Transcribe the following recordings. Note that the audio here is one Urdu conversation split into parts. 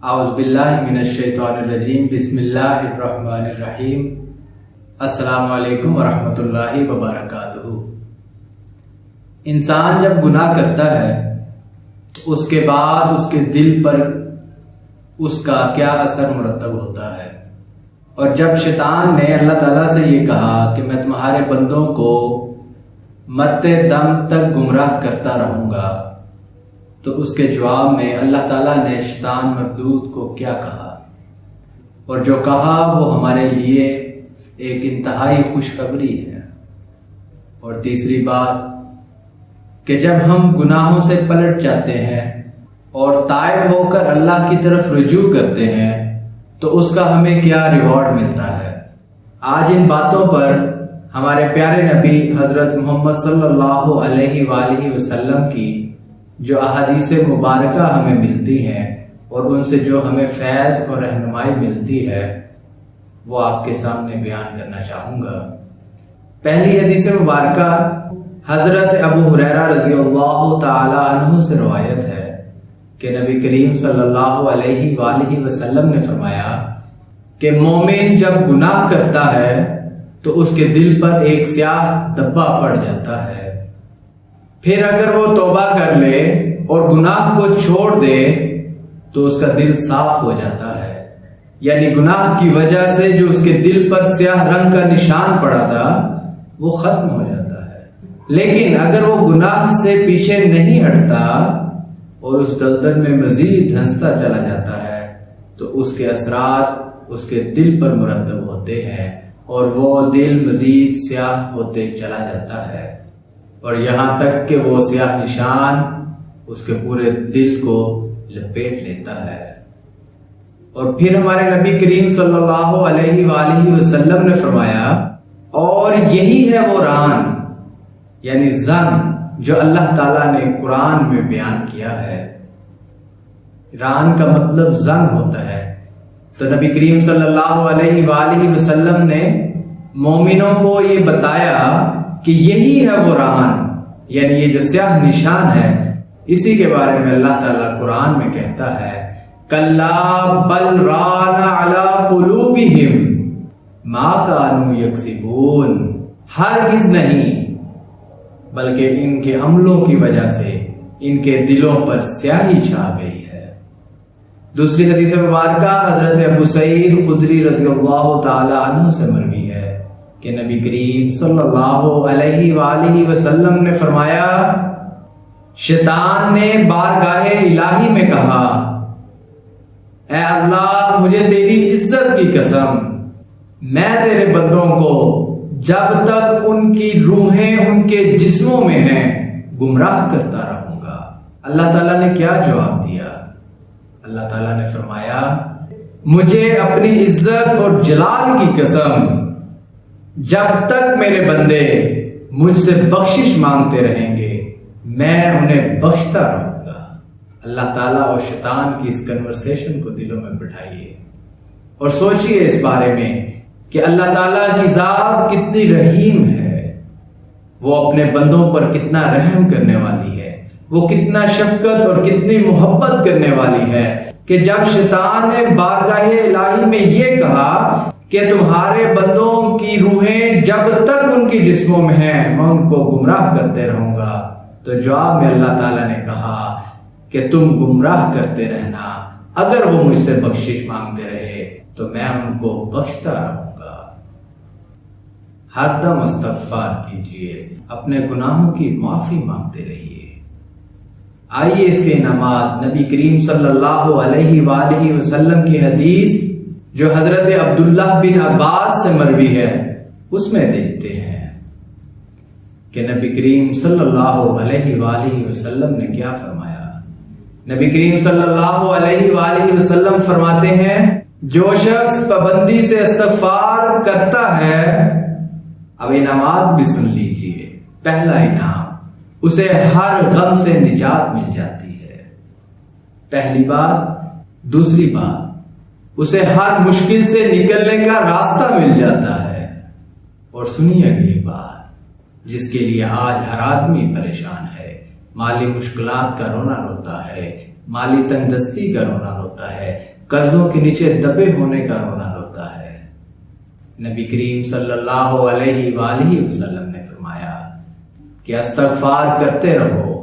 اعوذ باللہ من الشیطان الرجیم بسم اللہ الرحمن الرحیم السلام علیکم ورحمۃ اللہ وبرکاتہ۔ انسان جب گناہ کرتا ہے اس کے بعد اس کے دل پر اس کا کیا اثر مرتب ہوتا ہے، اور جب شیطان نے اللہ تعالیٰ سے یہ کہا کہ میں تمہارے بندوں کو مرتے دم تک گمراہ کرتا رہوں گا، تو اس کے جواب میں اللہ تعالیٰ نے شیطان مردود کو کیا کہا، اور جو کہا وہ ہمارے لیے ایک انتہائی خوشخبری ہے۔ اور تیسری بات کہ جب ہم گناہوں سے پلٹ جاتے ہیں اور تائب ہو کر اللہ کی طرف رجوع کرتے ہیں تو اس کا ہمیں کیا ریوارڈ ملتا ہے۔ آج ان باتوں پر ہمارے پیارے نبی حضرت محمد صلی اللہ علیہ وآلہ وسلم کی جو احادیث مبارکہ ہمیں ملتی ہیں اور ان سے جو ہمیں فیض اور رہنمائی ملتی ہے وہ آپ کے سامنے بیان کرنا چاہوں گا۔ پہلی حدیث مبارکہ حضرت ابو ہریرہ رضی اللہ تعالی عنہ سے روایت ہے کہ نبی کریم صلی اللہ علیہ وآلہ وسلم نے فرمایا کہ مومن جب گناہ کرتا ہے تو اس کے دل پر ایک سیاہ دھبا پڑ جاتا ہے، پھر اگر وہ توبہ کر لے اور گناہ کو چھوڑ دے تو اس کا دل صاف ہو جاتا ہے، یعنی گناہ کی وجہ سے جو اس کے دل پر سیاہ رنگ کا نشان پڑا تھا وہ ختم ہو جاتا ہے۔ لیکن اگر وہ گناہ سے پیچھے نہیں ہٹتا اور اس دلدل میں مزید دھنستا چلا جاتا ہے تو اس کے اثرات اس کے دل پر مرتب ہوتے ہیں اور وہ دل مزید سیاہ ہوتے چلا جاتا ہے، اور یہاں تک کہ وہ سیاہ نشان اس کے پورے دل کو لپیٹ لیتا ہے۔ اور پھر ہمارے نبی کریم صلی اللہ علیہ وآلہ وسلم نے فرمایا اور یہی ہے وہ ران، یعنی زن جو اللہ تعالیٰ نے قرآن میں بیان کیا ہے۔ ران کا مطلب زنگ ہوتا ہے، تو نبی کریم صلی اللہ علیہ وآلہ وسلم نے مومنوں کو یہ بتایا کہ یہی ہے وہ ران، یعنی یہ جو سیاہ نشان ہے، اسی کے بارے میں اللہ تعالیٰ قرآن میں کہتا ہے کَلَّا بَلْ رَانَ عَلَىٰ قُلُوبِهِمْ مَا كَانُوا يَكْسِبُونَ، ہرگز نہیں بلکہ ان کے عملوں کی وجہ سے ان کے دلوں پر سیاہی چھا گئی ہے۔ دوسری حدیث مبارکہ حضرت ابو سعید خدری رضی اللہ تعالی عنہ سے مروی ہے کہ نبی کریم صلی اللہ علیہ وآلہ وسلم نے فرمایا شیطان نے بارگاہ الہی میں کہا اے اللہ مجھے تیری عزت کی قسم، میں تیرے بندوں کو جب تک ان کی روحیں ان کے جسموں میں ہیں گمراہ کرتا رہوں گا۔ اللہ تعالیٰ نے کیا جواب دیا؟ اللہ تعالیٰ نے فرمایا مجھے اپنی عزت اور جلال کی قسم، جب تک میرے بندے مجھ سے بخشش مانگتے رہیں گے میں انہیں بخشتا رہوں گا۔ اللہ تعالیٰ اور شیطان کی اس کنورسیشن کو دلوں میں بٹھائیے اور سوچئے اس بارے میں کہ اللہ تعالیٰ کی ذات کتنی رحیم ہے، وہ اپنے بندوں پر کتنا رحم کرنے والی ہے، وہ کتنا شفقت اور کتنی محبت کرنے والی ہے کہ جب شیطان نے بارگاہ الہی میں یہ کہا کہ تمہارے بندوں کی روحیں جب تک ان کی جسموں میں ہیں میں ان کو گمراہ کرتے رہوں گا، تو جواب میں اللہ تعالیٰ نے کہا کہ تم گمراہ کرتے رہنا، اگر وہ مجھ سے بخشش مانگتے رہے تو میں ان کو بخشتا رہوں گا۔ ہر دم استغفار کیجیے، اپنے گناہوں کی معافی مانگتے رہیے۔ آئیے اس کے انعامات نبی کریم صلی اللہ علیہ وآلہ وسلم کی حدیث جو حضرت عبداللہ بن عباس سے مروی ہے اس میں دیکھتے ہیں کہ نبی کریم صلی اللہ علیہ وآلہ وسلم نے کیا فرمایا۔ نبی کریم صلی اللہ علیہ وآلہ وسلم فرماتے ہیں جو شخص پابندی سے استغفار کرتا ہے، اب انعامات بھی سن لیجئے۔ پہلا انعام، اسے ہر غم سے نجات مل جاتی ہے، پہلی بات۔ دوسری بات، اسے ہر مشکل سے نکلنے کا راستہ مل جاتا ہے۔ اور سنیے اگلی بات جس کے لیے آج ہر آدمی پریشان ہے، مالی مشکلات کا رونا روتا ہے، مالی تنگ دستی کا رونا روتا ہے، قرضوں کے نیچے دبے ہونے کا رونا روتا ہے۔ نبی کریم صلی اللہ علیہ وآلہ وسلم نے فرمایا کہ استغفار کرتے رہو،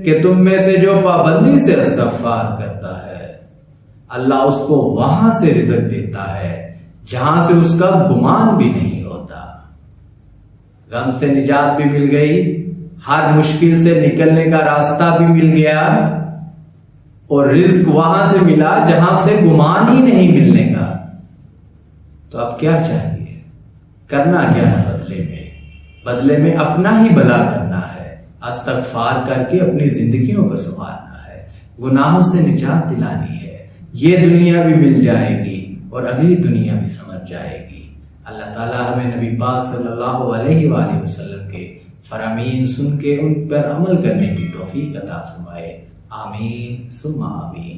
کہ تم میں سے جو پابندی سے استغفار کرتا ہے اللہ اس کو وہاں سے رزق دیتا ہے جہاں سے اس کا گمان بھی نہیں ہوتا۔ غم سے نجات بھی مل گئی، ہر مشکل سے نکلنے کا راستہ بھی مل گیا، اور رزق وہاں سے ملا جہاں سے گمان ہی نہیں ملنے کا۔ تو اب کیا چاہیے؟ کرنا کیا ہے بدلے میں اپنا ہی بھلا کرنا ہے، استغفار کر کے اپنی زندگیوں کو سنوارنا ہے، گناہوں سے نجات دلانی ہے۔ یہ دنیا بھی مل جائے گی اور اگلی دنیا بھی سمجھ جائے گی۔ اللہ تعالیٰ ہمیں نبی پاک صلی اللہ علیہ وآلہ وسلم کے فرامین سن کے ان پر عمل کرنے کی توفیق عطا فرمائے۔ آمین ثم آمین۔